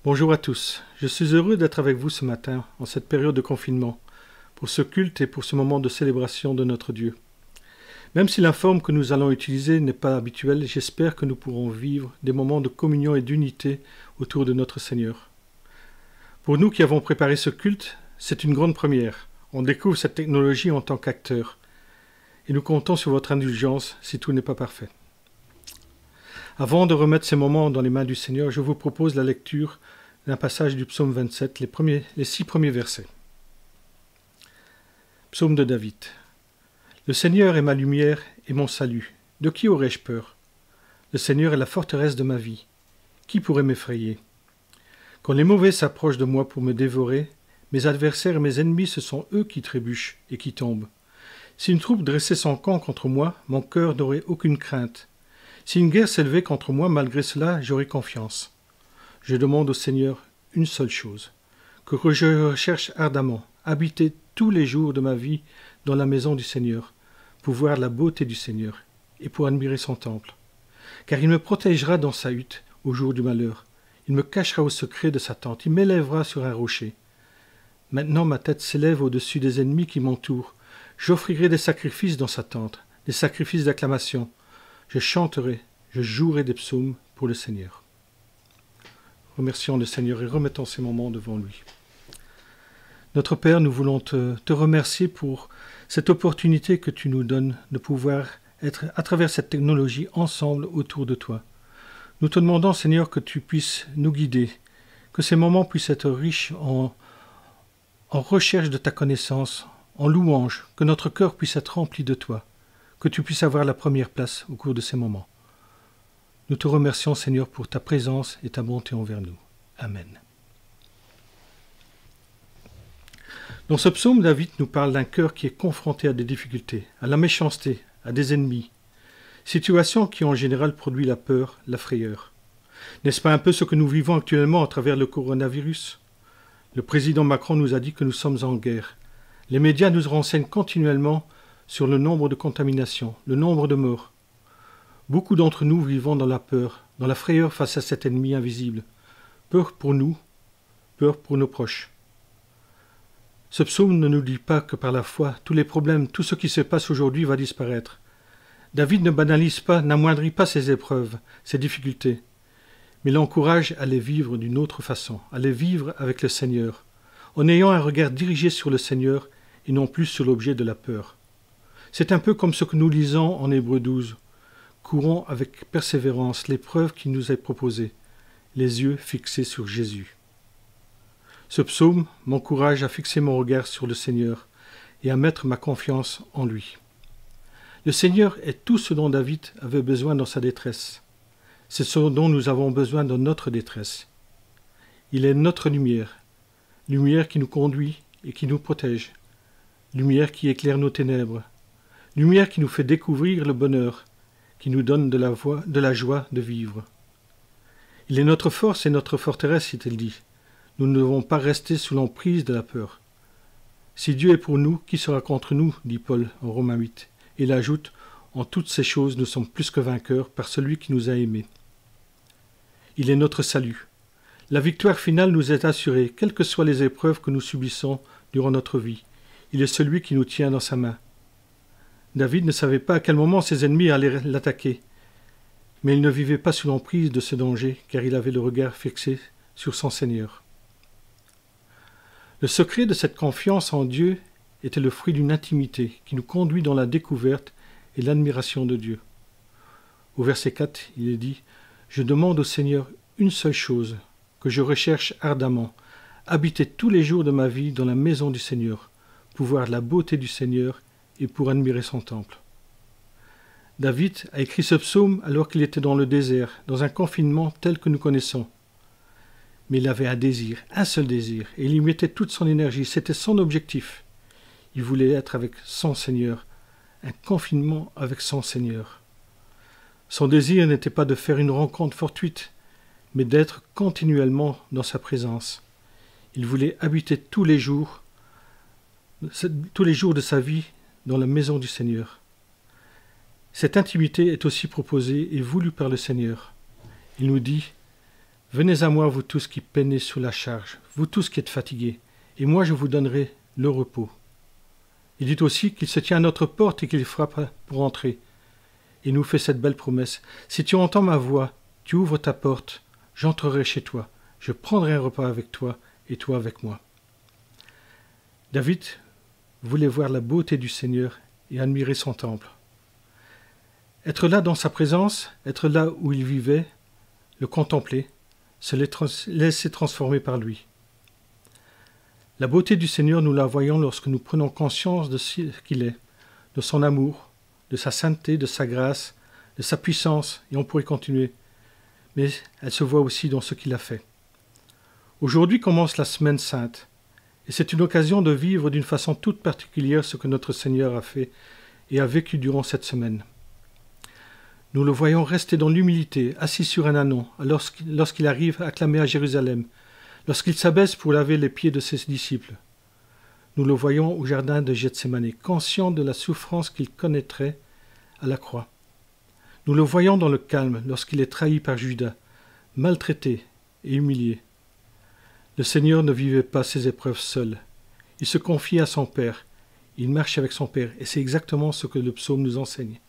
Bonjour à tous, je suis heureux d'être avec vous ce matin, en cette période de confinement, pour ce culte et pour ce moment de célébration de notre Dieu. Même si la forme que nous allons utiliser n'est pas habituelle, j'espère que nous pourrons vivre des moments de communion et d'unité autour de notre Seigneur. Pour nous qui avons préparé ce culte, c'est une grande première. On découvre cette technologie en tant qu'acteur, et nous comptons sur votre indulgence si tout n'est pas parfait. Avant de remettre ces moments dans les mains du Seigneur, je vous propose la lecture d'un passage du psaume 27, les 6 premiers versets. Psaume de David. Le Seigneur est ma lumière et mon salut. De qui aurais-je peur? Le Seigneur est la forteresse de ma vie. Qui pourrait m'effrayer? Quand les mauvais s'approchent de moi pour me dévorer, mes adversaires et mes ennemis, ce sont eux qui trébuchent et qui tombent. Si une troupe dressait son camp contre moi, mon cœur n'aurait aucune crainte. Si une guerre s'élevait contre moi, malgré cela, j'aurais confiance. Je demande au Seigneur une seule chose, que je recherche ardemment, habiter tous les jours de ma vie dans la maison du Seigneur, pour voir la beauté du Seigneur et pour admirer son temple. Car il me protégera dans sa hutte au jour du malheur. Il me cachera au secret de sa tente, il m'élèvera sur un rocher. Maintenant ma tête s'élève au-dessus des ennemis qui m'entourent. J'offrirai des sacrifices dans sa tente, des sacrifices d'acclamation. Je chanterai, je jouerai des psaumes pour le Seigneur. Remercions le Seigneur et remettons ces moments devant lui. Notre Père, nous voulons te remercier pour cette opportunité que tu nous donnes de pouvoir être à travers cette technologie ensemble autour de toi. Nous te demandons, Seigneur, que tu puisses nous guider, que ces moments puissent être riches en recherche de ta connaissance, en louange, que notre cœur puisse être rempli de toi, que tu puisses avoir la première place au cours de ces moments. Nous te remercions, Seigneur, pour ta présence et ta bonté envers nous. Amen. Dans ce psaume, David nous parle d'un cœur qui est confronté à des difficultés, à la méchanceté, à des ennemis, situation qui en général produit la peur, la frayeur. N'est-ce pas un peu ce que nous vivons actuellement à travers le coronavirus? Le président Macron nous a dit que nous sommes en guerre. Les médias nous renseignent continuellement sur le nombre de contaminations, le nombre de morts. Beaucoup d'entre nous vivons dans la peur, dans la frayeur face à cet ennemi invisible. Peur pour nous, peur pour nos proches. Ce psaume ne nous dit pas que par la foi, tous les problèmes, tout ce qui se passe aujourd'hui va disparaître. David ne banalise pas, n'amoindrit pas ses épreuves, ses difficultés, mais l'encourage à les vivre d'une autre façon, à les vivre avec le Seigneur, en ayant un regard dirigé sur le Seigneur et non plus sur l'objet de la peur. C'est un peu comme ce que nous lisons en Hébreux 12. Courons avec persévérance l'épreuve qui nous est proposée, les yeux fixés sur Jésus. Ce psaume m'encourage à fixer mon regard sur le Seigneur et à mettre ma confiance en lui. Le Seigneur est tout ce dont David avait besoin dans sa détresse. C'est ce dont nous avons besoin dans notre détresse. Il est notre lumière, lumière qui nous conduit et qui nous protège, lumière qui éclaire nos ténèbres, lumière qui nous fait découvrir le bonheur, qui nous donne de la joie de vivre. Il est notre force et notre forteresse, est-il dit. Nous ne devons pas rester sous l'emprise de la peur. Si Dieu est pour nous, qui sera contre nous, dit Paul en Romains 8. Et il ajoute, en toutes ces choses, nous sommes plus que vainqueurs par celui qui nous a aimés. Il est notre salut. La victoire finale nous est assurée, quelles que soient les épreuves que nous subissons durant notre vie. Il est celui qui nous tient dans sa main. David ne savait pas à quel moment ses ennemis allaient l'attaquer, mais il ne vivait pas sous l'emprise de ce danger, car il avait le regard fixé sur son Seigneur. Le secret de cette confiance en Dieu était le fruit d'une intimité qui nous conduit dans la découverte et l'admiration de Dieu. Au verset 4, il est dit « Je demande au Seigneur une seule chose, que je recherche ardemment, habiter tous les jours de ma vie dans la maison du Seigneur, pour voir la beauté du Seigneur et pour admirer son temple. » David a écrit ce psaume alors qu'il était dans le désert, dans un confinement tel que nous connaissons. Mais il avait un désir, un seul désir, et il y mettait toute son énergie, c'était son objectif. Il voulait être avec son Seigneur, un confinement avec son Seigneur. Son désir n'était pas de faire une rencontre fortuite, mais d'être continuellement dans sa présence. Il voulait habiter tous les jours de sa vie dans la maison du Seigneur. Cette intimité est aussi proposée et voulue par le Seigneur. Il nous dit Venez à moi, vous tous qui peinez sous la charge, vous tous qui êtes fatigués, et moi je vous donnerai le repos. Il dit aussi qu'il se tient à notre porte et qu'il frappe pour entrer. Il nous fait cette belle promesse. Si tu entends ma voix, tu ouvres ta porte, j'entrerai chez toi, je prendrai un repas avec toi et toi avec moi. David voulait voir la beauté du Seigneur et admirer son temple. Être là dans sa présence, être là où il vivait, le contempler, se laisser transformer par lui. La beauté du Seigneur, nous la voyons lorsque nous prenons conscience de ce qu'il est, de son amour, de sa sainteté, de sa grâce, de sa puissance, et on pourrait continuer. Mais elle se voit aussi dans ce qu'il a fait. Aujourd'hui commence la semaine sainte, et c'est une occasion de vivre d'une façon toute particulière ce que notre Seigneur a fait et a vécu durant cette semaine. Nous le voyons rester dans l'humilité, assis sur un ânon, lorsqu'il arrive acclamé à Jérusalem, lorsqu'il s'abaisse pour laver les pieds de ses disciples. Nous le voyons au jardin de Gethsémani, conscient de la souffrance qu'il connaîtrait à la croix. Nous le voyons dans le calme lorsqu'il est trahi par Judas, maltraité et humilié. Le Seigneur ne vivait pas ses épreuves seul. Il se confie à son Père. Il marche avec son Père, et c'est exactement ce que le psaume nous enseigne.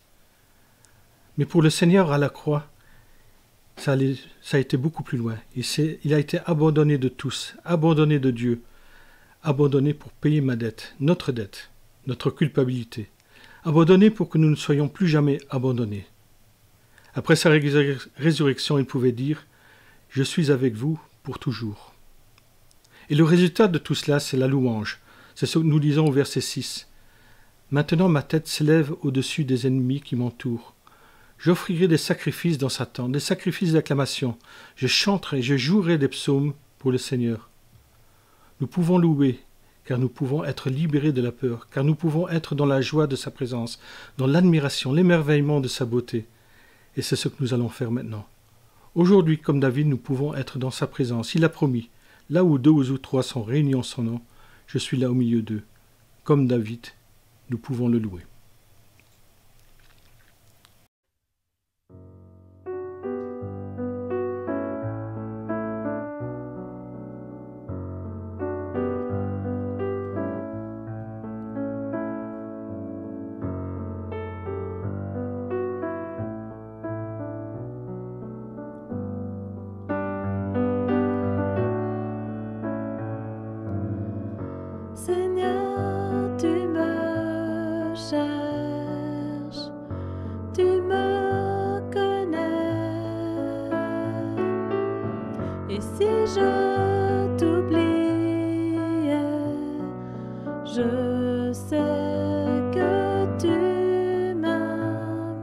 Mais pour le Seigneur à la croix, ça a été beaucoup plus loin. Il a été abandonné de tous, abandonné de Dieu, abandonné pour payer ma dette, notre culpabilité, abandonné pour que nous ne soyons plus jamais abandonnés. Après sa résurrection, il pouvait dire « Je suis avec vous pour toujours ». Et le résultat de tout cela, c'est la louange. C'est ce que nous lisons au verset 6. « Maintenant ma tête s'élève au-dessus des ennemis qui m'entourent. J'offrirai des sacrifices dans sa tente, des sacrifices d'acclamation. Je chanterai, je jouerai des psaumes pour le Seigneur. » Nous pouvons louer, car nous pouvons être libérés de la peur, car nous pouvons être dans la joie de sa présence, dans l'admiration, l'émerveillement de sa beauté. Et c'est ce que nous allons faire maintenant. Aujourd'hui, comme David, nous pouvons être dans sa présence. Il a promis, là où deux ou trois sont réunis en son nom, je suis là au milieu d'eux. Comme David, nous pouvons le louer. Seigneur, tu me cherches, tu me connais. Et si je t'oubliais, je sais que tu m'aimes.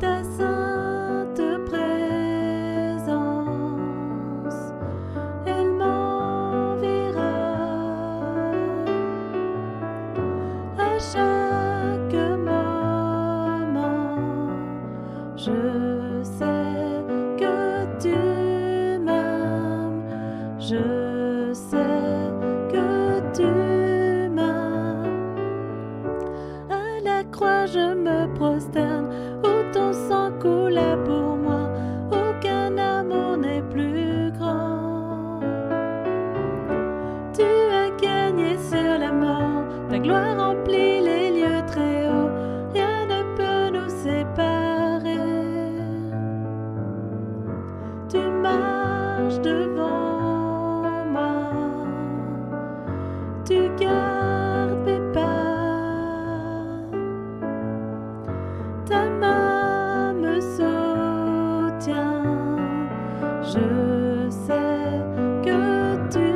Ta sainte présence, elle m'enverra. À chaque moment, je sais que tu m'aimes, je sais que tu m'aimes. À la croix, je me prosterne, où ton sang coula pour moi, aucun amour n'est plus grand. Tu as gagné sur la mort, ta gloire remplit les lieux très hauts, rien ne peut nous séparer. Tu marches devant moi, tu gardes mes pas, ta main me soutient, je sais que tu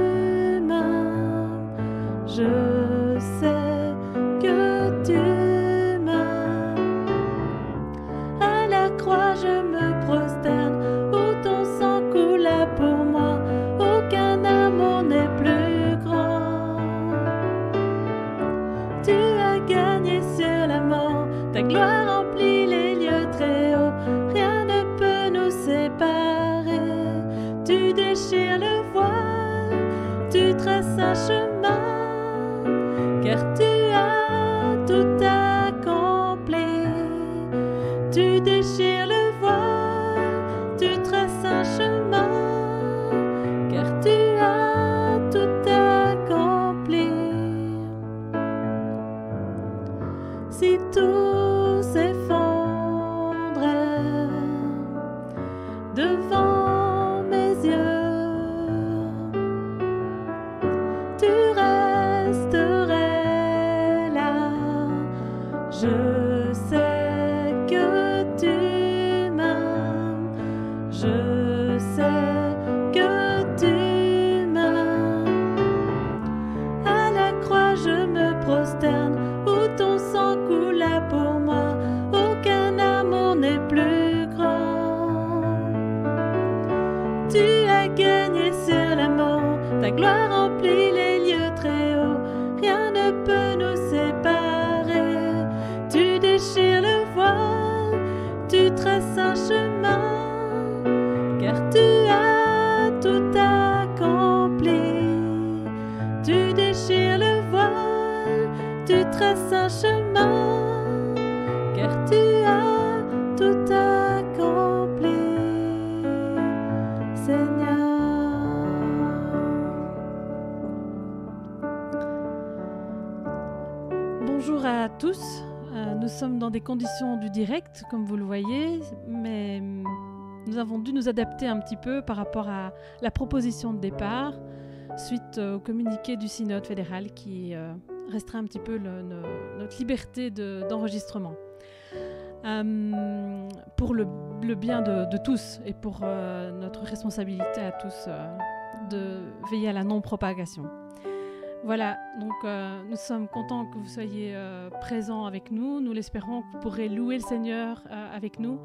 m'aimes, je sais que tu m'aimes. À la croix je me prosterne, où ton sang coula pour moi, aucun amour n'est plus grand. Tu as gagné sur la mort, ta gloire remplit les lieux très hauts, rien ne peut nous séparer. Tu déchires le voile, tu traces un chemin, car tu as tout accompli. Tu déchires le voile, tu traces un chemin, devant mes yeux. Tu resterais là, je sais que tu m'aimes, je sais que tu m'aimes. À la croix je me prosterne, où ton sang coula pour moi, aucun amour n'est plus grand. Tu as gagné sur la mort, ta gloire remplit les lieux très hauts, rien ne peut nous séparer. Tu déchires le voile, tu traces un chemin, car tu as tout accompli. Tu déchires le voile, tu traces un chemin, car tu as tout accompli, Seigneur. Bonjour à tous. Nous sommes dans des conditions du direct, comme vous le voyez, mais nous avons dû nous adapter un petit peu par rapport à la proposition de départ, suite au communiqué du synode fédéral qui restreint un petit peu notre liberté d'enregistrement. Pour le bien de tous et pour notre responsabilité à tous de veiller à la non-propagation. Voilà, donc nous sommes contents que vous soyez présents avec nous. Nous l'espérons que vous pourrez louer le Seigneur avec nous.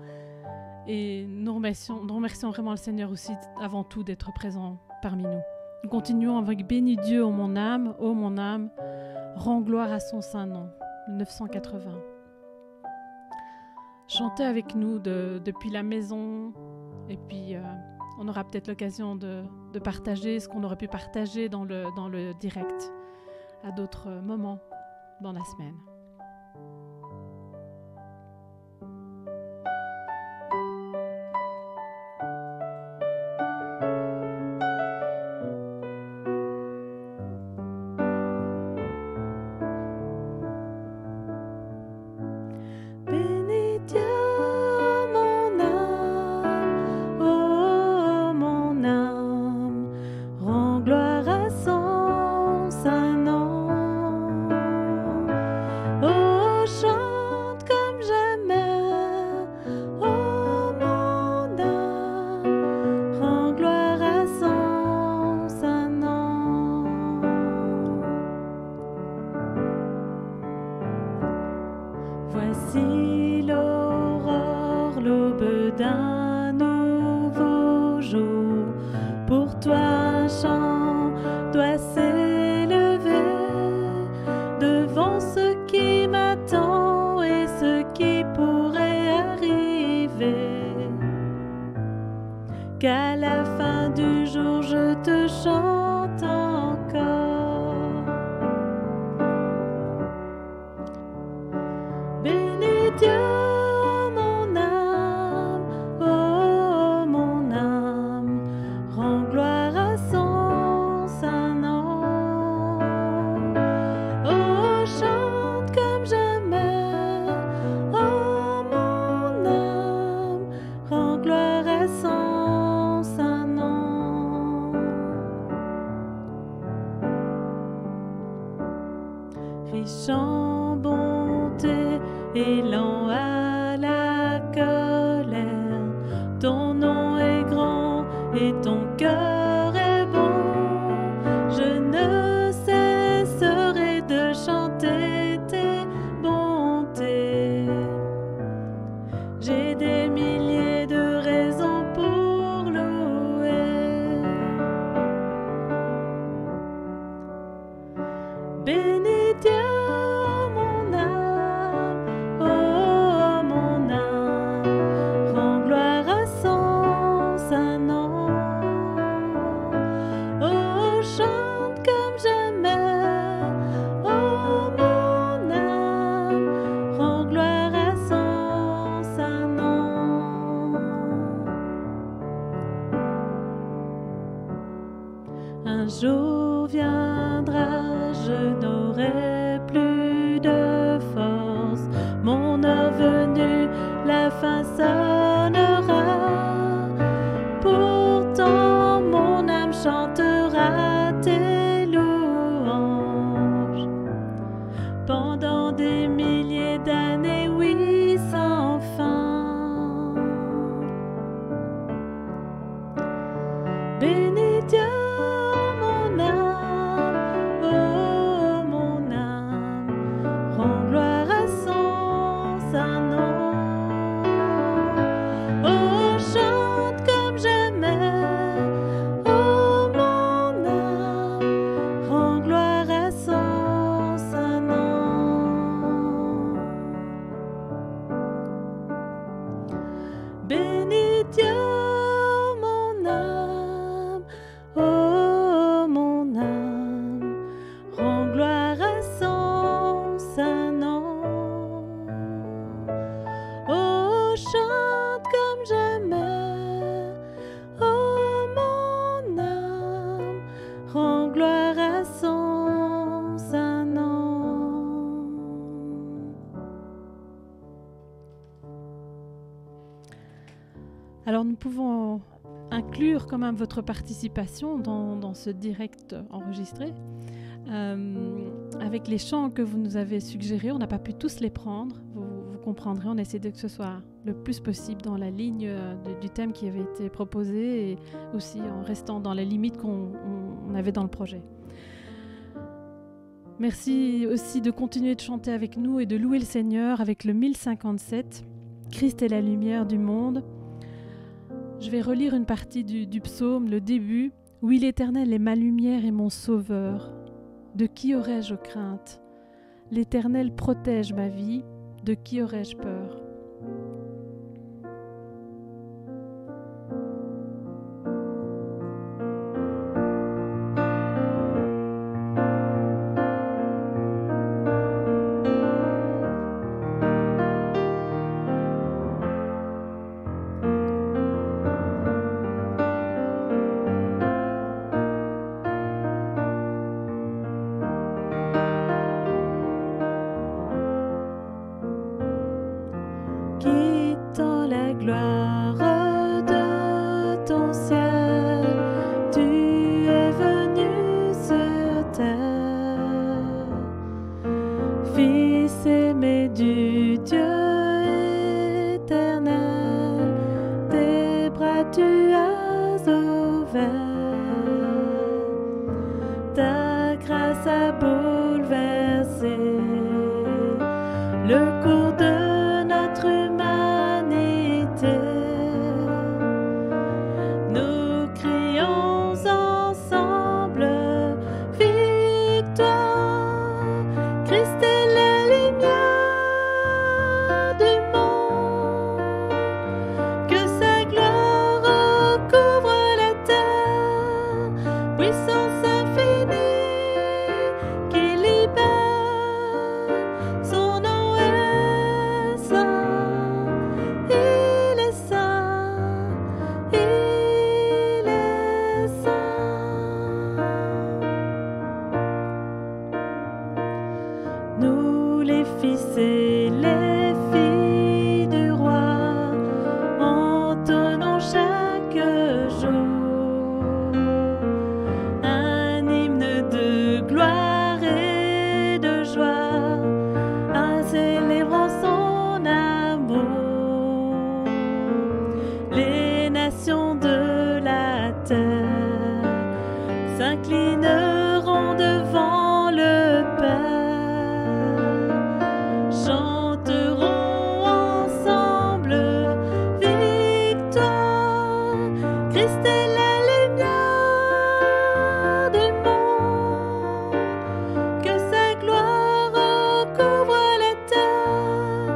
Et nous remercions vraiment le Seigneur aussi, avant tout, d'être présent parmi nous. Nous continuons avec « Bénis Dieu, ô mon âme, rends gloire à son saint nom », le 980. Chantez avec nous depuis la maison, et puis on aura peut-être l'occasion de partager ce qu'on aurait pu partager dans le direct à d'autres moments dans la semaine. Voici l'aurore, l'aube d'un nouveau jour. Pour toi un chant doit s'élever devant ce qui m'attend et ce qui pourrait arriver. Qu'à la fin du jour je te chante encore. Bénis Dieu, ô mon âme, rends gloire à son saint nom. Oh, chante comme jamais, ô mon âme, rends gloire à son saint nom. Riche en bonté et lent à la colère, ton nom est grand et ton cœur est bon. Je ne cesserai de chanter tes bontés. J'ai des milliers de raisons pour louer. Bénis Dieu, un jour viendra, je n'aurai plus de force. Mon heure venue, la fin sonnera. inclure quand même votre participation dans ce direct enregistré. Avec les chants que vous nous avez suggérés, on n'a pas pu tous les prendre. Vous comprendrez, on essaie de que ce soit le plus possible dans la ligne du thème qui avait été proposé et aussi en restant dans les limites qu'on avait dans le projet. Merci aussi de continuer de chanter avec nous et de louer le Seigneur avec le 1057, Christ est la lumière du monde. Je vais relire une partie du psaume, le début. Oui, l'Éternel est ma lumière et mon sauveur. De qui aurais-je crainte? L'Éternel protège ma vie. De qui aurais-je peur? Quittant la gloire de ton ciel, tu es venu sur terre. Fils aimé du Dieu éternel, tes bras tu as ouverts. Ta grâce a bouleversé le cours de notre humanité. Nous crions ensemble victoire. Christ est la lumière du monde. Que sa gloire recouvre la terre. Puissance infinie qui libère. Son nom est saint. Il est saint. Il est saint. Nous les fils et les filles du roi entonnons chaque jour un hymne de gloire et de joie, en célébrant son amour. Les nations de la terre s'inclineront devant le Père. Chanteront ensemble victoire. Christ est la lumière du monde. Que sa gloire recouvre la terre.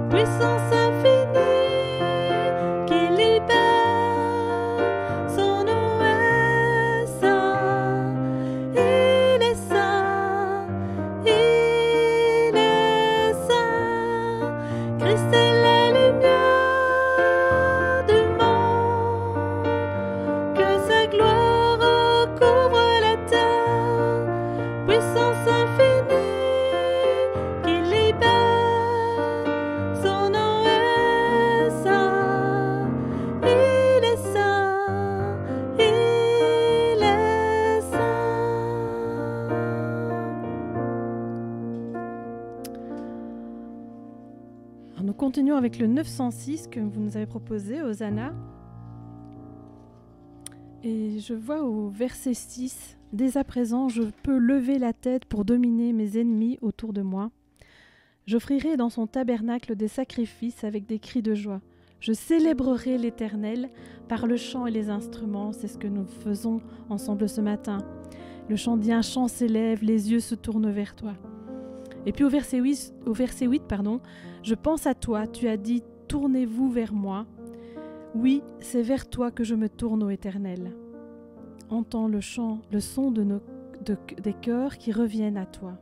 Puissance infinie qui libère. Son nom est saint. Il est saint. Il est saint. Christ est la lumière du monde. Que sa gloire recouvre la terre. Puissance infinie qui libère. Son nom est saint. Il est saint. Il est saint. Alors, nous continuons avec le 906 que vous nous avez proposé, Hosanna. Et je vois au verset 6, « Dès à présent, je peux lever la tête pour dominer mes ennemis autour de moi. J'offrirai dans son tabernacle des sacrifices avec des cris de joie. Je célébrerai l'Éternel par le chant et les instruments. » C'est ce que nous faisons ensemble ce matin. Le chant dit, un chant s'élève, les yeux se tournent vers toi. Et puis au verset 8, je pense à toi, tu as dit, tournez-vous vers moi. Oui, c'est vers toi que je me tourne, ô Éternel. Entends le chant, le son des cœurs qui reviennent à toi.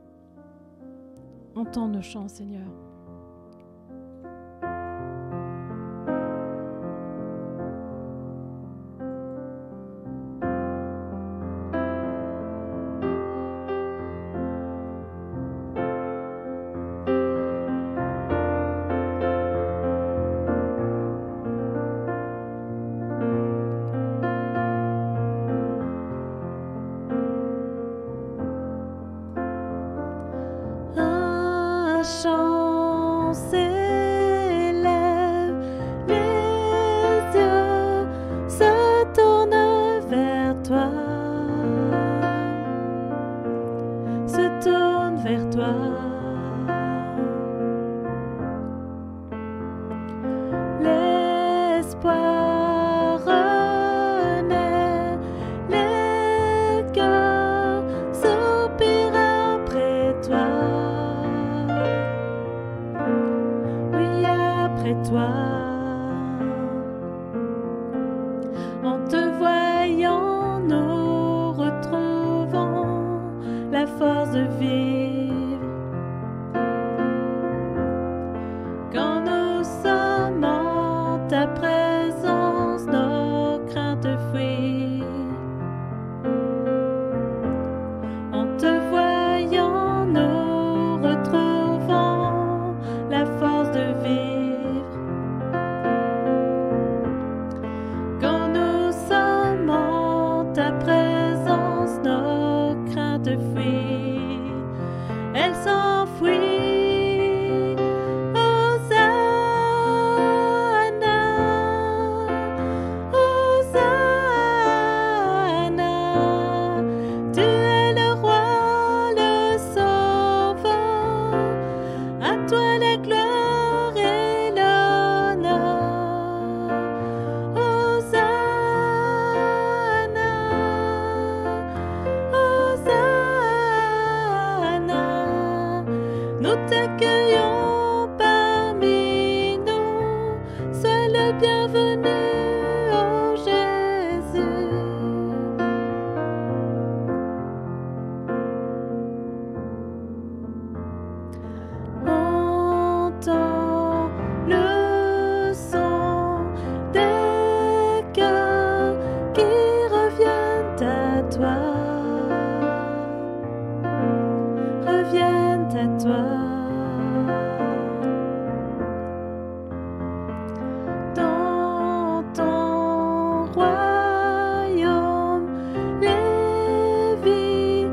Entends nos chants, Seigneur. de vivre. Quand nous sommes en ta présence, nos craintes fuient. En te voyant, nous retrouvons la force de vivre. Quand nous sommes en ta présence, nos craintes fuient. Elles s'enfuient. Hosanna, Hosanna. Tu es le roi, le sauveur. À toi la gloire et l'honneur. Hosanna, Hosanna. Nous t'accueillons parmi nous. Sois le bienvenu, ô Jésus. Entends le son des cœurs qui reviennent à toi. Reviennent à toi. Dans ton royaume, les vies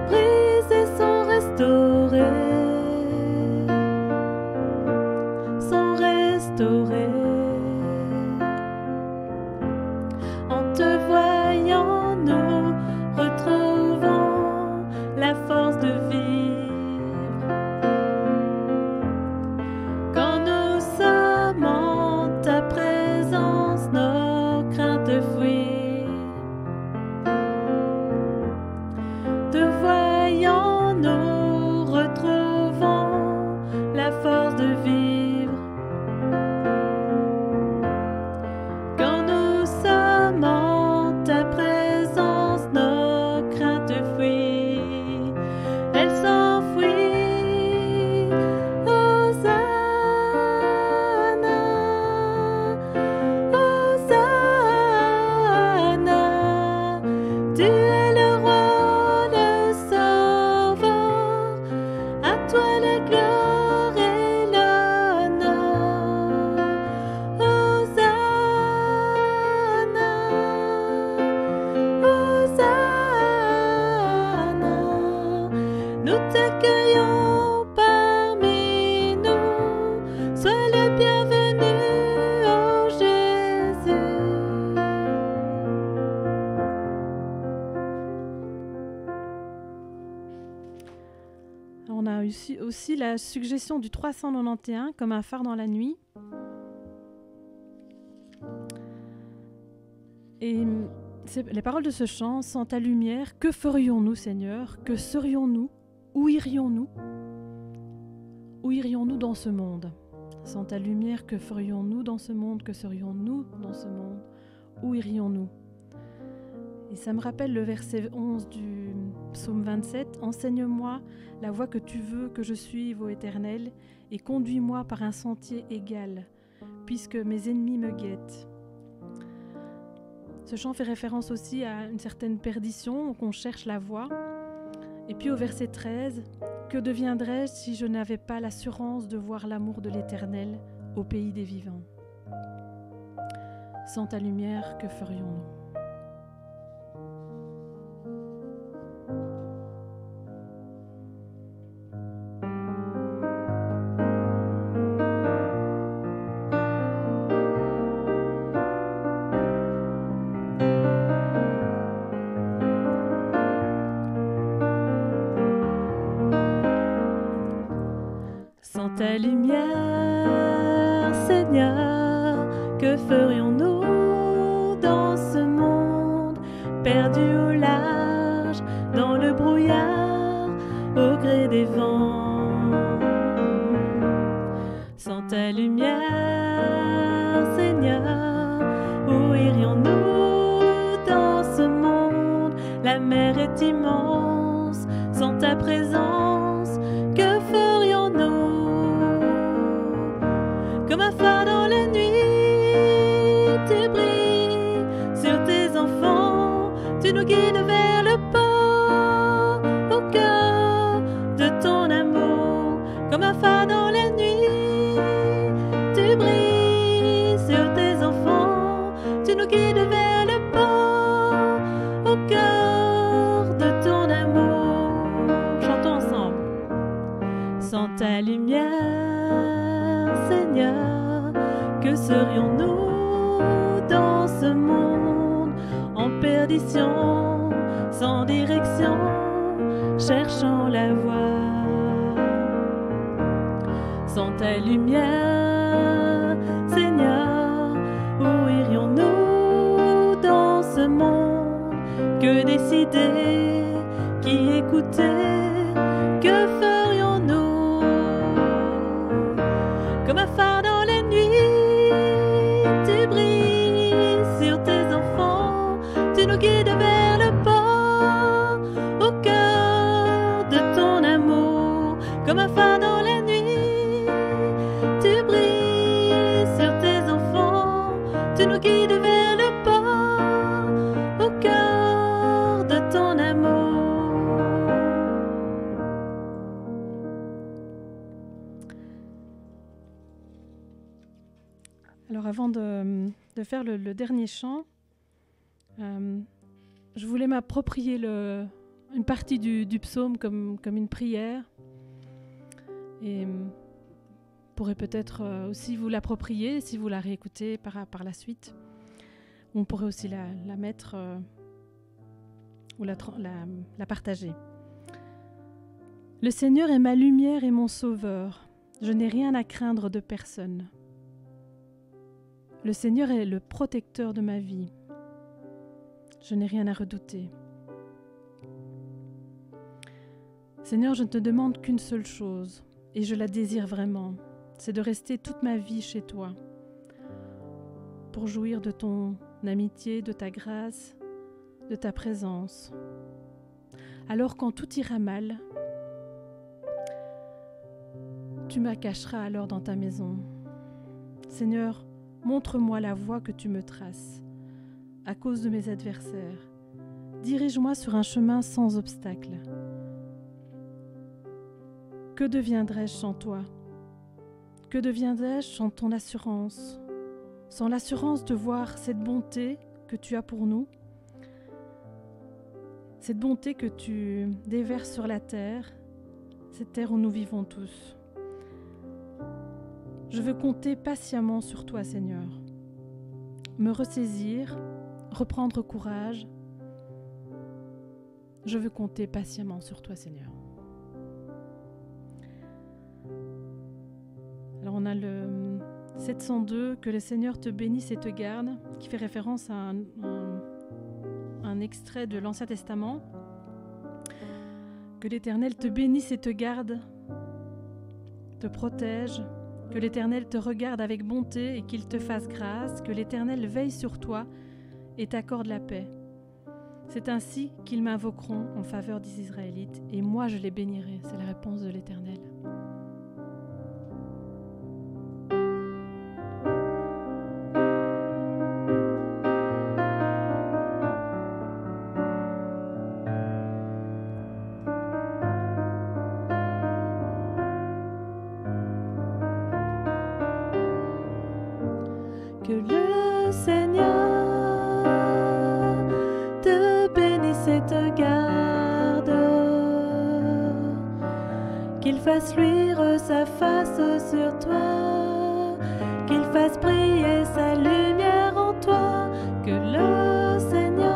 brisées sont restaurées. Sont restaurées. En te voyant, nous retrouvons la force de vivre. Quand nous sommes en ta présence, nos craintes fuient. Te voyant, nous retrouvons la force de vivre. Quand nous sommes en ta présence, nos craintes fuient. Elles s'enfuient. Hosanna, Hosanna. Tu es le roi, le sauveur. À toi la gloire et l'honneur. Hosanna, Hosanna. Nous t'accueillons parmi nous. Sois le bienvenu, ô Jésus. On a aussi la suggestion du 391 comme un phare dans la nuit. Et les paroles de ce chant: sans ta lumière, que ferions-nous, Seigneur? Que serions-nous? Où irions-nous? Où irions-nous dans ce monde? Sans ta lumière, que ferions-nous dans ce monde? Que serions-nous dans ce monde? Où irions-nous? Et ça me rappelle le verset 11 du psaume 27. « Enseigne-moi la voie que tu veux que je suive, ô Éternel, et conduis-moi par un sentier égal, puisque mes ennemis me guettent. » Ce chant fait référence aussi à une certaine perdition, qu'on cherche la voie. Et puis au verset 13, « Que deviendrais-je si je n'avais pas l'assurance de voir l'amour de l'Éternel au pays des vivants? Sans ta lumière, que ferions-nous? » Sans ta lumière, Seigneur, que ferions-nous dans ce monde perdu au large, dans le brouillard, au gré des vents? Sans ta lumière, Seigneur, où irions-nous dans ce monde? La mer est immense, sans ta présence, que ferions-nous? Comme un phare dans la nuit, tu brilles sur tes enfants, tu nous guides vers le port, au cœur de ton amour. Comme un phare dans la nuit, tu brilles sur tes enfants, tu nous guides vers le port, au cœur de ton amour. Chantons ensemble. Sans ta lumière, Seigneur, que serions-nous dans ce monde en perdition, sans direction, cherchant la voie? Sans ta lumière, Seigneur, où irions-nous dans ce monde? Que décider, qui écouter, que ferions-nous? Comme un phare dans la nuit, tu brilles sur tes enfants, tu nous guides vers le port, au cœur de ton amour. Comme un phare dans la nuit, tu brilles sur tes enfants, tu nous guides vers le port, au cœur de ton amour. Alors avant de faire le dernier chant, je voulais m'approprier une partie du psaume comme une prière. Et pourrait peut-être aussi vous l'approprier si vous la réécoutez par la suite. On pourrait aussi la mettre ou la partager. Le Seigneur est ma lumière et mon sauveur. Je n'ai rien à craindre de personne. Le Seigneur est le protecteur de ma vie. Je n'ai rien à redouter. Seigneur, je ne te demande qu'une seule chose, et je la désire vraiment, c'est de rester toute ma vie chez toi, pour jouir de ton amitié, de ta grâce, de ta présence. Alors quand tout ira mal, tu m'accacheras alors dans ta maison. Seigneur, montre-moi la voie que tu me traces, à cause de mes adversaires. Dirige-moi sur un chemin sans obstacle. Que deviendrais-je sans toi? Que deviendrais-je sans ton assurance? Sans l'assurance de voir cette bonté que tu as pour nous, cette bonté que tu déverses sur la terre, cette terre où nous vivons tous. Je veux compter patiemment sur toi, Seigneur. Me ressaisir, reprendre courage. Je veux compter patiemment sur toi, Seigneur. Alors on a le 702, que le Seigneur te bénisse et te garde, qui fait référence à un extrait de l'Ancien Testament. Que l'Éternel te bénisse et te garde, te protège, que l'Éternel te regarde avec bonté et qu'il te fasse grâce, que l'Éternel veille sur toi et t'accorde la paix. C'est ainsi qu'ils m'invoqueront en faveur des Israélites, et moi je les bénirai. C'est la réponse de l'Éternel. Que le Seigneur te bénisse et te garde, qu'il fasse luire sa face sur toi, qu'il fasse briller sa lumière en toi. Que le Seigneur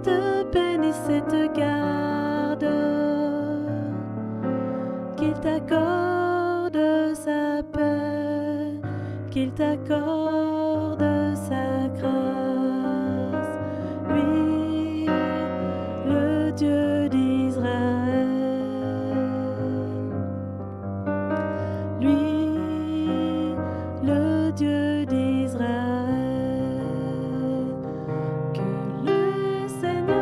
te bénisse et te garde, qu'il t'accorde sa paix, qu'il t'accorde sa grâce, lui, le Dieu d'Israël, lui, le Dieu d'Israël. Que le Seigneur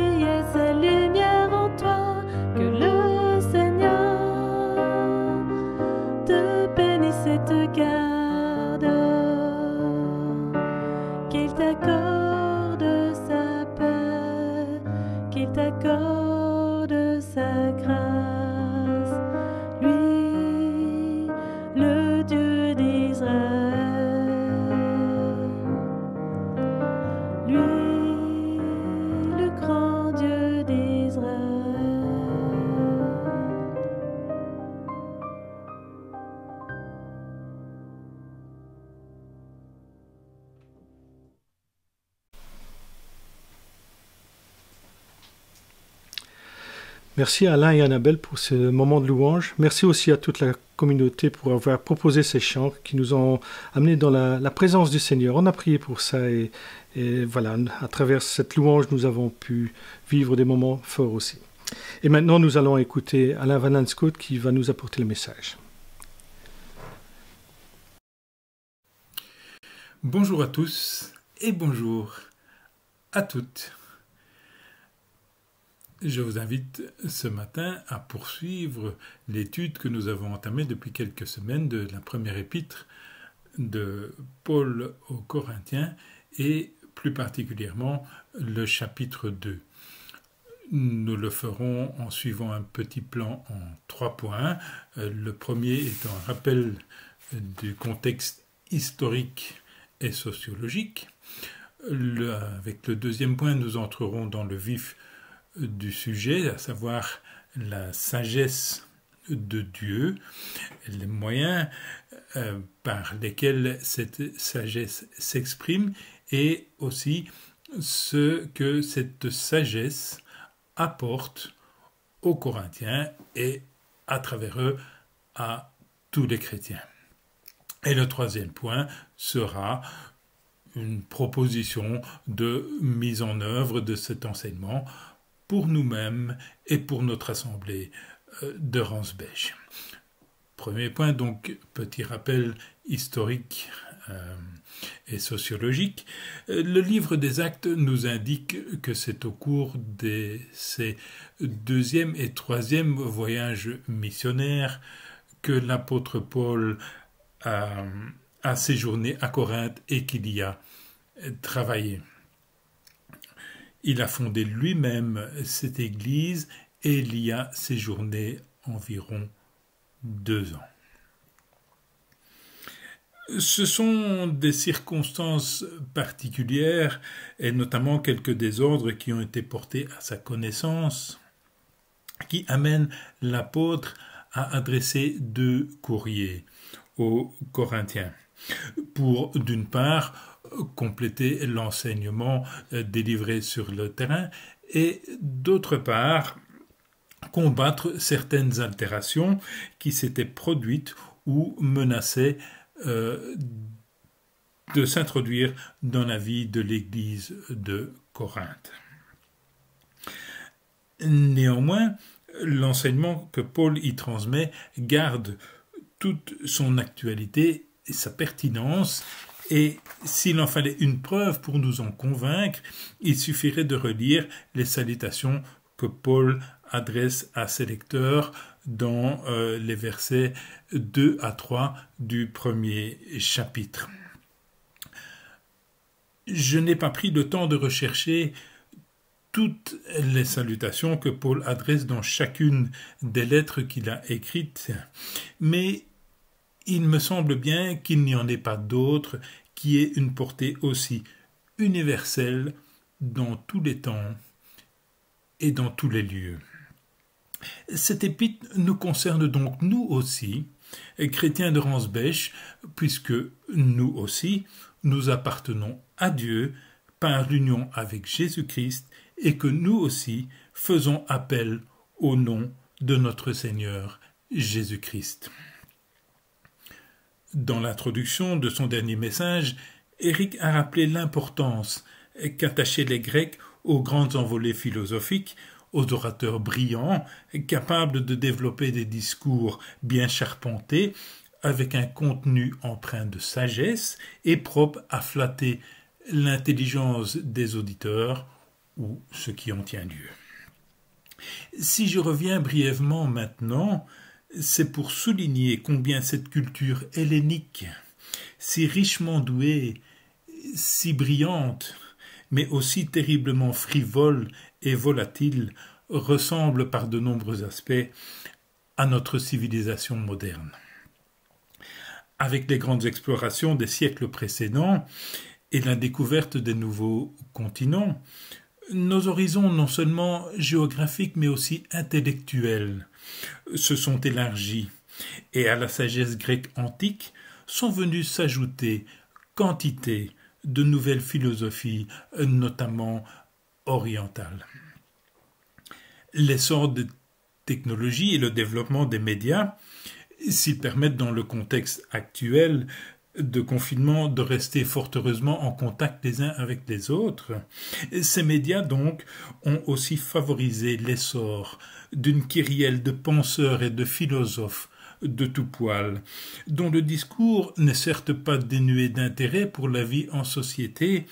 briller ses lumières en toi, que le Seigneur te bénisse et te garde, qu'il t'accorde sa paix, qu'il t'accorde sa grâce, lui, le Dieu d'Israël, lui, le grand Dieu d'Israël. Merci à Alain et Annabelle pour ce moment de louange. Merci aussi à toute la communauté pour avoir proposé ces chants qui nous ont amenés dans la présence du Seigneur. On a prié pour ça et voilà, à travers cette louange, nous avons pu vivre des moments forts aussi. Et maintenant, nous allons écouter Alain Van Lanschot qui va nous apporter le message. Bonjour à tous et bonjour à toutes. Je vous invite ce matin à poursuivre l'étude que nous avons entamée depuis quelques semaines de la première épître de Paul aux Corinthiens et plus particulièrement le chapitre 2. Nous le ferons en suivant un petit plan en 3 points. Le premier étant un rappel du contexte historique et sociologique. Avec le deuxième point, nous entrerons dans le vif du sujet, à savoir la sagesse de Dieu, les moyens par lesquels cette sagesse s'exprime et aussi ce que cette sagesse apporte aux Corinthiens et à travers eux à tous les chrétiens. Et le troisième point sera une proposition de mise en œuvre de cet enseignement pour nous-mêmes et pour notre assemblée de Ransbech. Premier point, donc, petit rappel historique et sociologique. Le livre des Actes nous indique que c'est au cours de ces deuxième et troisième voyages missionnaires que l'apôtre Paul a séjourné à Corinthe et qu'il y a travaillé. Il a fondé lui-même cette église et il y a séjourné environ 2 ans. Ce sont des circonstances particulières et notamment quelques désordres qui ont été portés à sa connaissance qui amènent l'apôtre à adresser 2 courriers aux Corinthiens pour, d'une part, compléter l'enseignement délivré sur le terrain et, d'autre part, combattre certaines altérations qui s'étaient produites ou menaçaient de s'introduire dans la vie de l'Église de Corinthe. Néanmoins, l'enseignement que Paul y transmet garde toute son actualité et sa pertinence, et s'il en fallait une preuve pour nous en convaincre, il suffirait de relire les salutations que Paul adresse à ses lecteurs dans les versets 2 à 3 du premier chapitre. Je n'ai pas pris le temps de rechercher toutes les salutations que Paul adresse dans chacune des lettres qu'il a écrites, mais il me semble bien qu'il n'y en ait pas d'autres qui aient une portée aussi universelle dans tous les temps et dans tous les lieux. Cette épître nous concerne donc nous aussi, chrétiens de Ransbech, puisque nous aussi, nous appartenons à Dieu par l'union avec Jésus-Christ et que nous aussi faisons appel au nom de notre Seigneur Jésus-Christ. Dans l'introduction de son dernier message, Éric a rappelé l'importance qu'attachaient les Grecs aux grandes envolées philosophiques, aux orateurs brillants, capables de développer des discours bien charpentés, avec un contenu empreint de sagesse et propre à flatter l'intelligence des auditeurs ou ce qui en tient lieu. Si je reviens brièvement maintenant, c'est pour souligner combien cette culture hellénique, si richement douée, si brillante, mais aussi terriblement frivole et volatile, ressemble par de nombreux aspects à notre civilisation moderne. Avec les grandes explorations des siècles précédents et la découverte des nouveaux continents, nos horizons non seulement géographiques mais aussi intellectuels se sont élargis et à la sagesse grecque antique sont venus s'ajouter quantité de nouvelles philosophies, notamment orientales. L'essor des technologies et le développement des médias, s'ils permettent dans le contexte actuel de confinement de rester fort heureusement en contact les uns avec les autres, ces médias donc ont aussi favorisé l'essor d'une kyrielle de penseurs et de philosophes de tout poil, dont le discours n'est certes pas dénué d'intérêt pour la vie en société,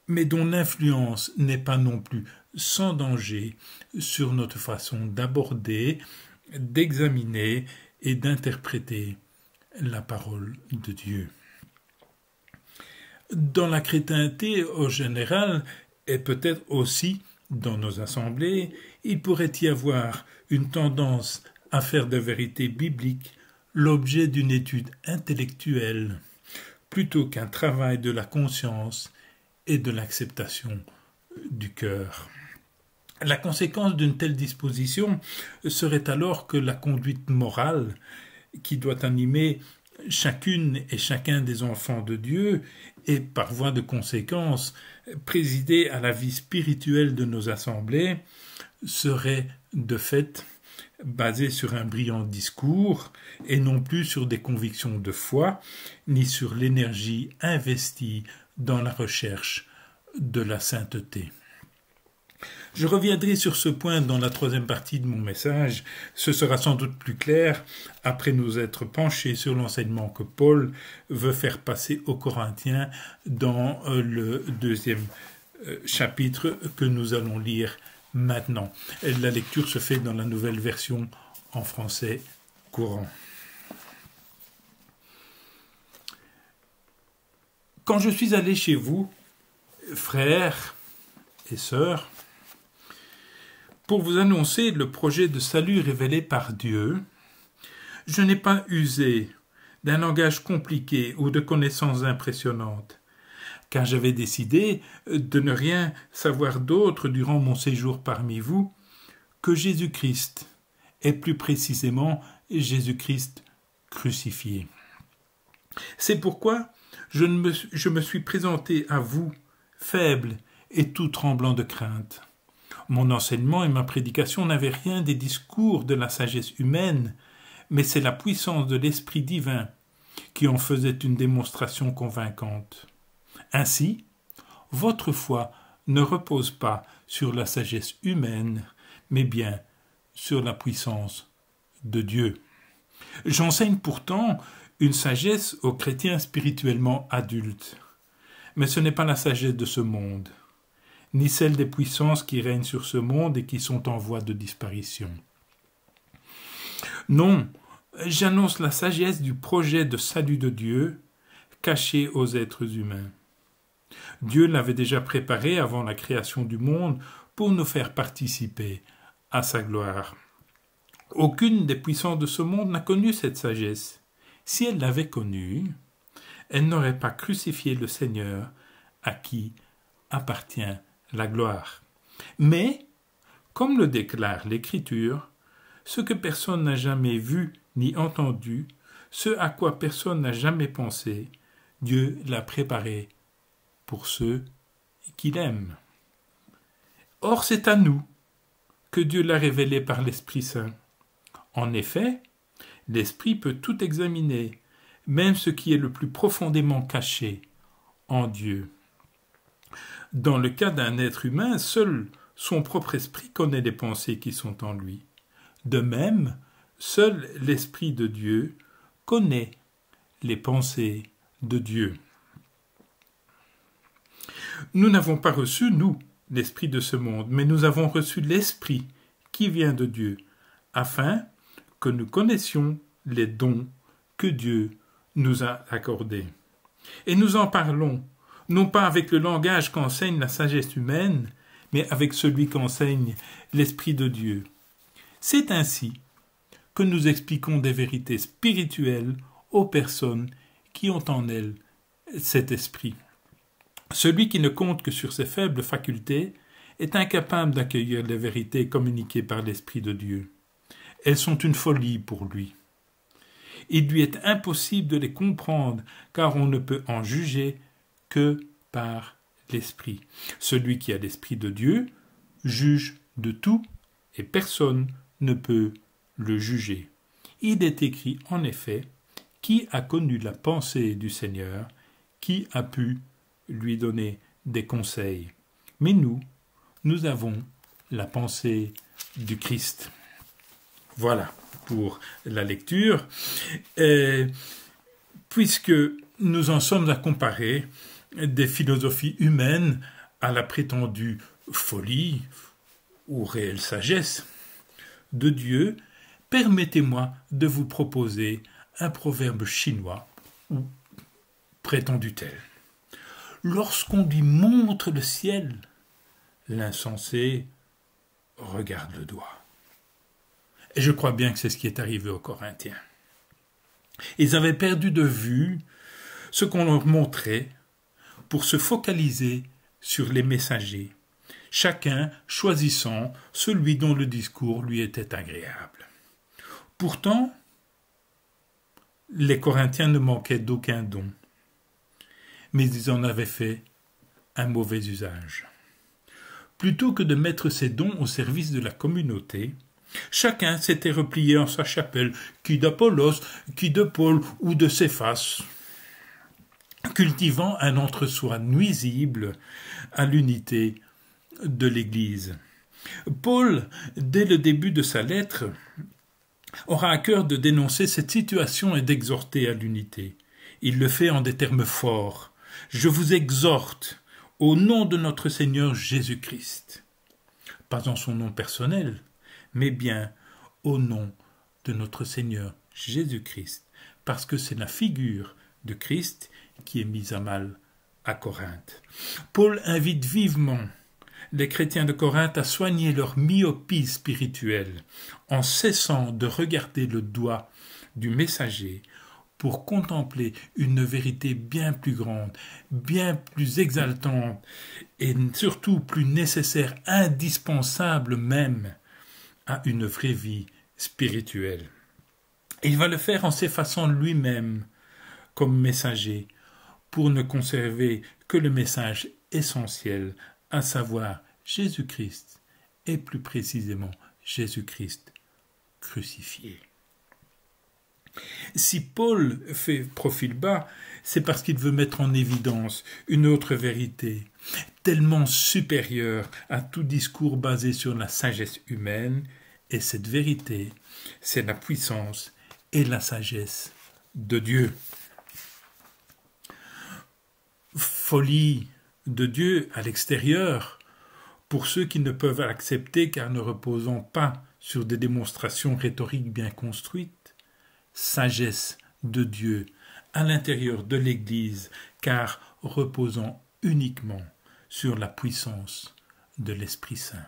mais dont l'influence n'est pas non plus sans danger sur notre façon d'aborder, d'examiner et d'interpréter la parole de Dieu. Dans la chrétienté au général, et peut-être aussi dans nos assemblées, il pourrait y avoir une tendance à faire des vérités bibliques l'objet d'une étude intellectuelle, plutôt qu'un travail de la conscience et de l'acceptation du cœur. La conséquence d'une telle disposition serait alors que la conduite morale qui doit animer chacune et chacun des enfants de Dieu et par voie de conséquence présider à la vie spirituelle de nos assemblées serait de fait basée sur un brillant discours et non plus sur des convictions de foi ni sur l'énergie investie dans la recherche de la sainteté. Je reviendrai sur ce point dans la troisième partie de mon message. Ce sera sans doute plus clair après nous être penchés sur l'enseignement que Paul veut faire passer aux Corinthiens dans le deuxième chapitre que nous allons lire maintenant. La lecture se fait dans la nouvelle version en français courant. Quand je suis allé chez vous, frères et sœurs, pour vous annoncer le projet de salut révélé par Dieu, je n'ai pas usé d'un langage compliqué ou de connaissances impressionnantes, car j'avais décidé de ne rien savoir d'autre durant mon séjour parmi vous que Jésus-Christ, et plus précisément Jésus-Christ crucifié. C'est pourquoi je me suis présenté à vous, faible et tout tremblant de crainte. Mon enseignement et ma prédication n'avaient rien des discours de la sagesse humaine, mais c'est la puissance de l'Esprit divin qui en faisait une démonstration convaincante. Ainsi, votre foi ne repose pas sur la sagesse humaine, mais bien sur la puissance de Dieu. J'enseigne pourtant une sagesse aux chrétiens spirituellement adultes, mais ce n'est pas la sagesse de ce monde, ni celle des puissances qui règnent sur ce monde et qui sont en voie de disparition. Non, j'annonce la sagesse du projet de salut de Dieu, caché aux êtres humains. Dieu l'avait déjà préparé avant la création du monde pour nous faire participer à sa gloire. Aucune des puissances de ce monde n'a connu cette sagesse. Si elle l'avait connue, elle n'aurait pas crucifié le Seigneur à qui appartient la gloire. Mais, comme le déclare l'Écriture, ce que personne n'a jamais vu ni entendu, ce à quoi personne n'a jamais pensé, Dieu l'a préparé pour ceux qu'il aime. Or, c'est à nous que Dieu l'a révélé par l'Esprit Saint. En effet, l'Esprit peut tout examiner, même ce qui est le plus profondément caché en Dieu. Dans le cas d'un être humain, seul son propre esprit connaît les pensées qui sont en lui. De même, seul l'Esprit de Dieu connaît les pensées de Dieu. Nous n'avons pas reçu, nous, l'esprit de ce monde, mais nous avons reçu l'Esprit qui vient de Dieu, afin que nous connaissions les dons que Dieu nous a accordés. Et nous en parlons, non pas avec le langage qu'enseigne la sagesse humaine, mais avec celui qu'enseigne l'Esprit de Dieu. C'est ainsi que nous expliquons des vérités spirituelles aux personnes qui ont en elles cet esprit. Celui qui ne compte que sur ses faibles facultés est incapable d'accueillir les vérités communiquées par l'Esprit de Dieu. Elles sont une folie pour lui. Il lui est impossible de les comprendre, car on ne peut en juger que par l'Esprit. Celui qui a l'Esprit de Dieu juge de tout, et personne ne peut le juger. Il est écrit en effet, qui a connu la pensée du Seigneur, qui a pu lui donner des conseils. Mais nous avons la pensée du Christ. Voilà pour la lecture. Puisque nous en sommes à comparer des philosophies humaines à la prétendue folie ou réelle sagesse de Dieu, permettez-moi de vous proposer un proverbe chinois ou prétendu tel. Lorsqu'on lui montre le ciel, l'insensé regarde le doigt. Et je crois bien que c'est ce qui est arrivé aux Corinthiens. Ils avaient perdu de vue ce qu'on leur montrait pour se focaliser sur les messagers, chacun choisissant celui dont le discours lui était agréable. Pourtant, les Corinthiens ne manquaient d'aucun don, mais ils en avaient fait un mauvais usage. Plutôt que de mettre ces dons au service de la communauté, chacun s'était replié en sa chapelle, qui d'Apollos, qui de Paul ou de Céphas, cultivant un entre-soi nuisible à l'unité de l'Église. Paul, dès le début de sa lettre, aura à cœur de dénoncer cette situation et d'exhorter à l'unité. Il le fait en des termes forts. « Je vous exhorte au nom de notre Seigneur Jésus-Christ. » Pas en son nom personnel, mais bien au nom de notre Seigneur Jésus-Christ, parce que c'est la figure de Christ qui est mise à mal à Corinthe. Paul invite vivement les chrétiens de Corinthe à soigner leur myopie spirituelle en cessant de regarder le doigt du messager pour contempler une vérité bien plus grande, bien plus exaltante et surtout plus nécessaire, indispensable même à une vraie vie spirituelle. Et il va le faire en s'effaçant lui-même comme messager pour ne conserver que le message essentiel, à savoir Jésus-Christ, et plus précisément Jésus-Christ crucifié. Si Paul fait profil bas, c'est parce qu'il veut mettre en évidence une autre vérité, tellement supérieure à tout discours basé sur la sagesse humaine, et cette vérité, c'est la puissance et la sagesse de Dieu. Folie de Dieu à l'extérieur, pour ceux qui ne peuvent l'accepter car ne reposant pas sur des démonstrations rhétoriques bien construites, sagesse de Dieu à l'intérieur de l'Église car reposant uniquement sur la puissance de l'Esprit Saint.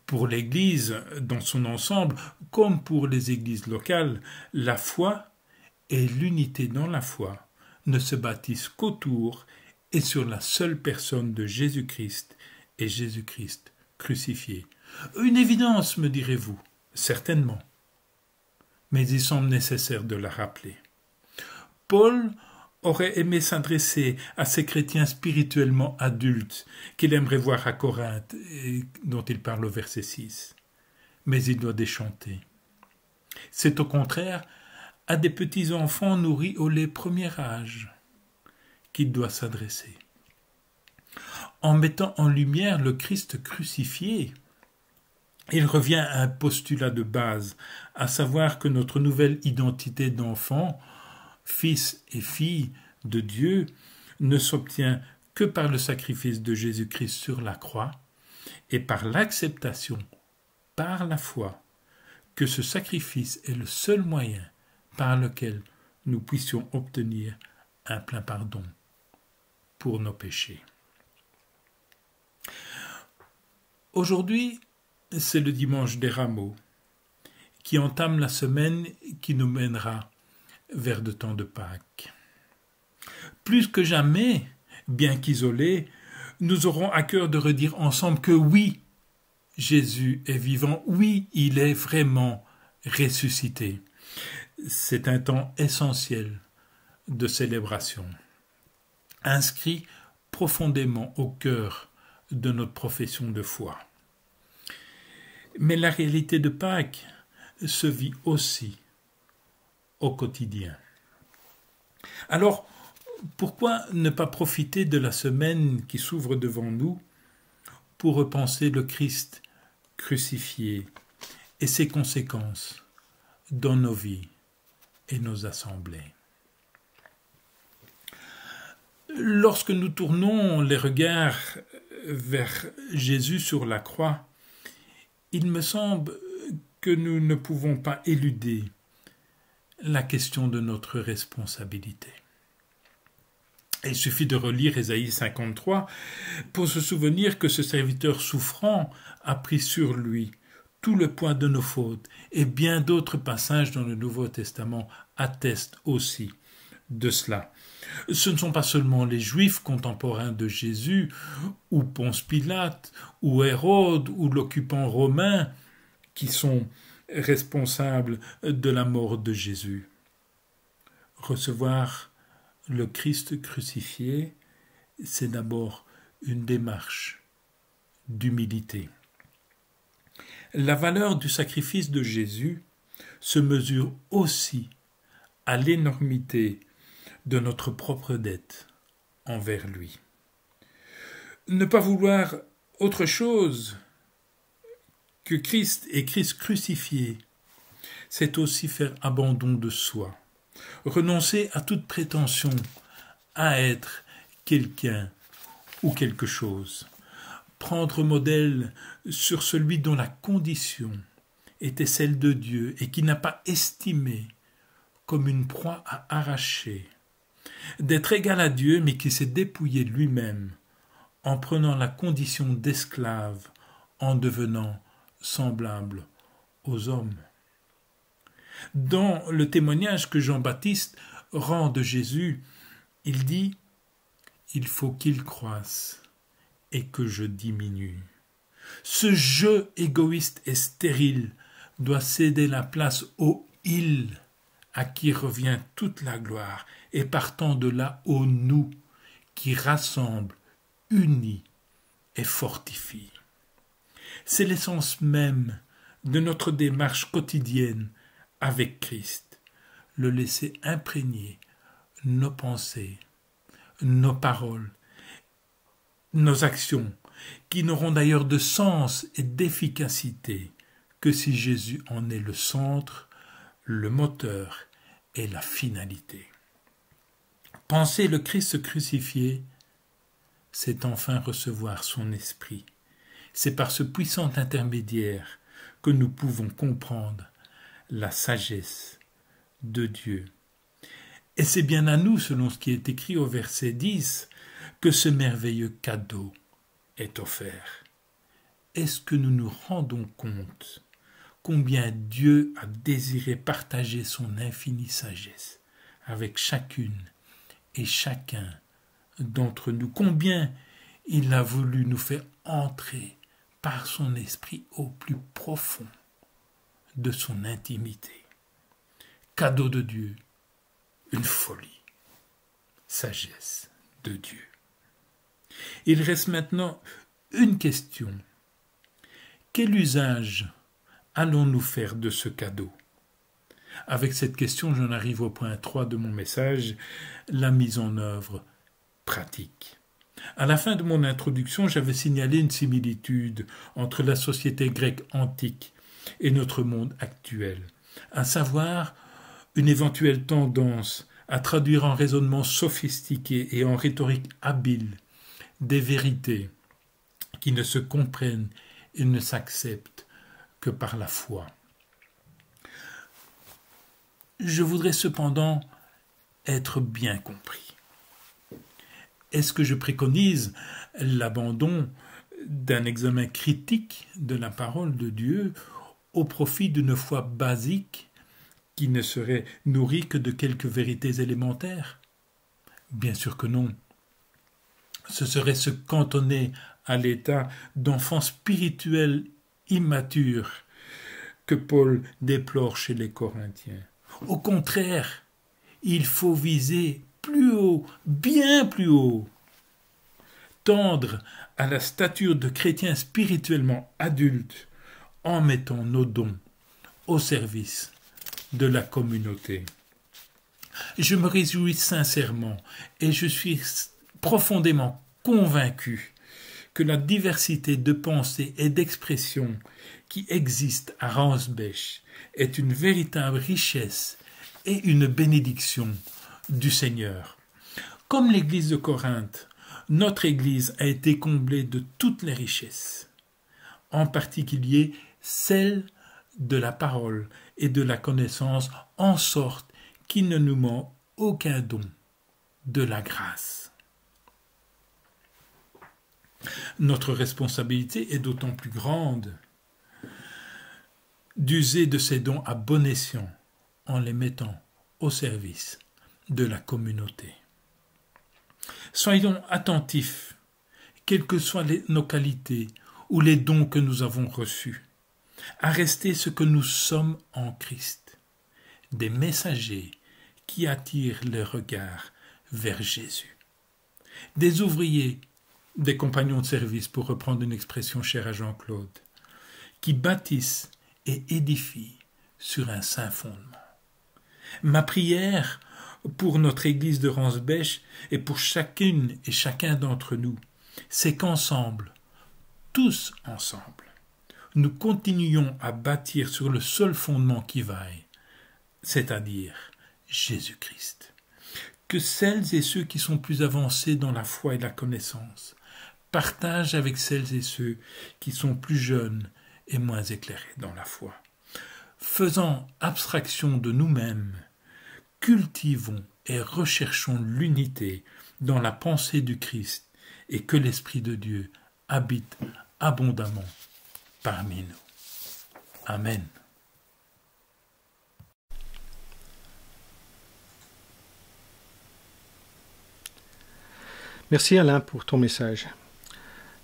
Pour l'Église dans son ensemble, comme pour les églises locales, la foi et l'unité dans la foi ne se bâtissent qu'autour et sur la seule personne de Jésus-Christ et Jésus-Christ crucifié. Une évidence, me direz-vous, certainement, mais il semble nécessaire de la rappeler. Paul aurait aimé s'adresser à ces chrétiens spirituellement adultes qu'il aimerait voir à Corinthe et dont il parle au verset 6. Mais il doit déchanter. C'est au contraire à des petits-enfants nourris au lait premier âge qu'il doit s'adresser. En mettant en lumière le Christ crucifié, il revient à un postulat de base, à savoir que notre nouvelle identité d'enfant, fils et fille de Dieu, ne s'obtient que par le sacrifice de Jésus-Christ sur la croix et par l'acceptation, par la foi, que ce sacrifice est le seul moyen par lequel nous puissions obtenir un plein pardon pour nos péchés. Aujourd'hui, c'est le dimanche des Rameaux qui entame la semaine qui nous mènera vers de temps de Pâques. Plus que jamais, bien qu'isolés, nous aurons à cœur de redire ensemble que oui, Jésus est vivant, oui, il est vraiment ressuscité. C'est un temps essentiel de célébration, inscrit profondément au cœur de notre profession de foi. Mais la réalité de Pâques se vit aussi au quotidien. Alors, pourquoi ne pas profiter de la semaine qui s'ouvre devant nous pour repenser le Christ crucifié et ses conséquences dans nos vies et nos assemblées? Lorsque nous tournons les regards vers Jésus sur la croix, il me semble que nous ne pouvons pas éluder la question de notre responsabilité. Il suffit de relire Ésaïe 53 pour se souvenir que ce serviteur souffrant a pris sur lui tout le poids de nos fautes, et bien d'autres passages dans le Nouveau Testament attestent aussi de cela. Ce ne sont pas seulement les Juifs contemporains de Jésus, ou Ponce Pilate, ou Hérode, ou l'occupant romain, qui sont responsables de la mort de Jésus. Recevoir le Christ crucifié, c'est d'abord une démarche d'humilité. La valeur du sacrifice de Jésus se mesure aussi à l'énormité de notre propre dette envers lui. Ne pas vouloir autre chose que Christ et Christ crucifié, c'est aussi faire abandon de soi, renoncer à toute prétention à être quelqu'un ou quelque chose, prendre modèle sur celui dont la condition était celle de Dieu et qui n'a pas estimé comme une proie à arracher, d'être égal à Dieu mais qui s'est dépouillé lui-même en prenant la condition d'esclave, en devenant semblable aux hommes. Dans le témoignage que Jean-Baptiste rend de Jésus, il dit « Il faut qu'il croisse et que je diminue ». Ce je égoïste et stérile doit céder la place au « il » à qui revient toute la gloire, et partant de là au « nous » qui rassemble, unit et fortifie. C'est l'essence même de notre démarche quotidienne avec Christ, le laisser imprégner nos pensées, nos paroles, nos actions, qui n'auront d'ailleurs de sens et d'efficacité que si Jésus en est le centre, le moteur et la finalité. Penser le Christ crucifié, c'est enfin recevoir son esprit. C'est par ce puissant intermédiaire que nous pouvons comprendre la sagesse de Dieu. Et c'est bien à nous, selon ce qui est écrit au verset 10, que ce merveilleux cadeau est offert. Est-ce que nous nous rendons compte combien Dieu a désiré partager son infinie sagesse avec chacune et chacun d'entre nous, combien il a voulu nous faire entrer par son esprit au plus profond de son intimité. Cadeau de Dieu, une folie, sagesse de Dieu. Il reste maintenant une question. Quel usage allons-nous faire de ce cadeau? Avec cette question, j'en arrive au point 3 de mon message, la mise en œuvre pratique. À la fin de mon introduction, j'avais signalé une similitude entre la société grecque antique et notre monde actuel, à savoir une éventuelle tendance à traduire en raisonnement sophistiqué et en rhétorique habile des vérités qui ne se comprennent et ne s'acceptent que par la foi. Je voudrais cependant être bien compris. Est-ce que je préconise l'abandon d'un examen critique de la parole de Dieu au profit d'une foi basique qui ne serait nourrie que de quelques vérités élémentaires? Bien sûr que non. Ce serait se cantonner à l'état d'enfant spirituel immature que Paul déplore chez les Corinthiens. Au contraire, il faut viser plus haut, bien plus haut, tendre à la stature de chrétiens spirituellement adultes en mettant nos dons au service de la communauté. Je me réjouis sincèrement et je suis profondément convaincu que la diversité de pensées et d'expressions qui existe à Ransbech est une véritable richesse et une bénédiction du Seigneur. Comme l'Église de Corinthe, notre Église a été comblée de toutes les richesses, en particulier celle de la parole et de la connaissance, en sorte qu'il ne nous manque aucun don de la grâce. Notre responsabilité est d'autant plus grande d'user de ces dons à bon escient en les mettant au service de la communauté. Soyons attentifs, quelles que soient nos qualités ou les dons que nous avons reçus, à rester ce que nous sommes en Christ, des messagers qui attirent le regard vers Jésus, des ouvriers, des compagnons de service, pour reprendre une expression chère à Jean-Claude, qui bâtissent et édifient sur un saint fondement. Ma prière pour notre Église de Ransbech et pour chacune et chacun d'entre nous, c'est qu'ensemble, tous ensemble, nous continuions à bâtir sur le seul fondement qui vaille, c'est-à-dire Jésus-Christ. Que celles et ceux qui sont plus avancés dans la foi et la connaissance partagent avec celles et ceux qui sont plus jeunes et moins éclairés dans la foi. Faisant abstraction de nous-mêmes, cultivons et recherchons l'unité dans la pensée du Christ et que l'Esprit de Dieu habite abondamment parmi nous. Amen. Merci Alain pour ton message.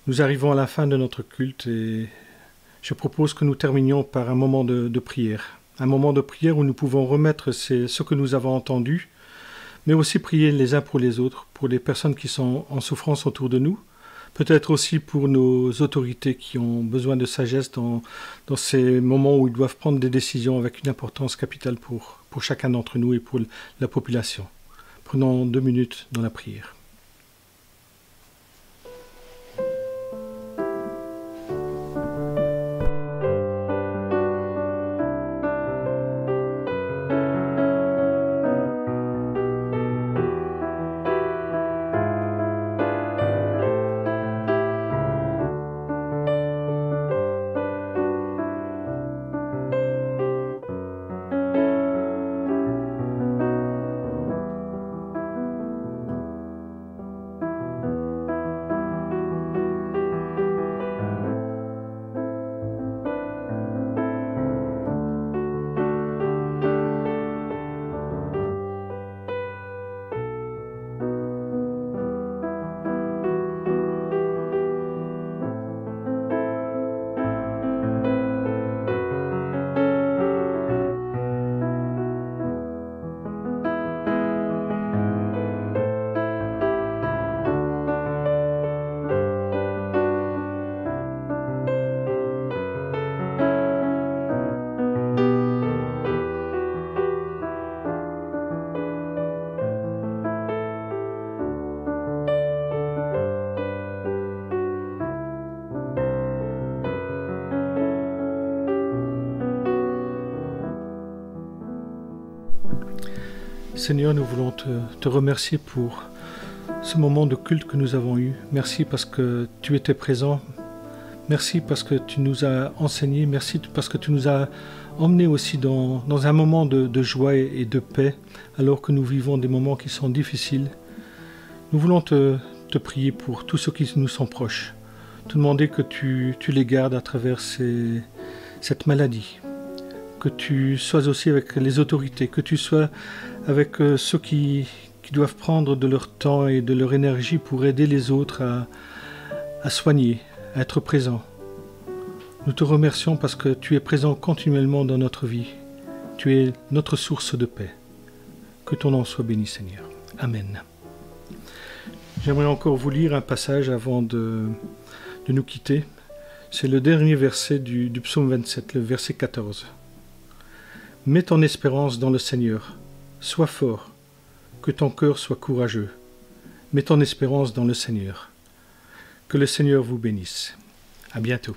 Nous arrivons à la fin de notre culte et je propose que nous terminions par un moment de prière. Un moment de prière où nous pouvons remettre ce que nous avons entendu, mais aussi prier les uns pour les autres, pour les personnes qui sont en souffrance autour de nous, peut-être aussi pour nos autorités qui ont besoin de sagesse dans ces moments où ils doivent prendre des décisions avec une importance capitale pour chacun d'entre nous et pour la population. Prenons 2 minutes dans la prière. Seigneur, nous voulons te remercier pour ce moment de culte que nous avons eu. Merci parce que tu étais présent. Merci parce que tu nous as enseigné. Merci parce que tu nous as emmenés aussi dans un moment de joie et de paix, alors que nous vivons des moments qui sont difficiles. Nous voulons te prier pour tous ceux qui nous sont proches. Te demander que tu les gardes à travers cette maladie. Que tu sois aussi avec les autorités. Que tu sois avec ceux qui doivent prendre de leur temps et de leur énergie pour aider les autres à soigner, à être présents. Nous te remercions parce que tu es présent continuellement dans notre vie. Tu es notre source de paix. Que ton nom soit béni, Seigneur. Amen. J'aimerais encore vous lire un passage avant de nous quitter. C'est le dernier verset du psaume 27, le verset 14. « Mets ton espérance dans le Seigneur. Sois fort. Que ton cœur soit courageux. Mets ton espérance dans le Seigneur. Que le Seigneur vous bénisse. À bientôt.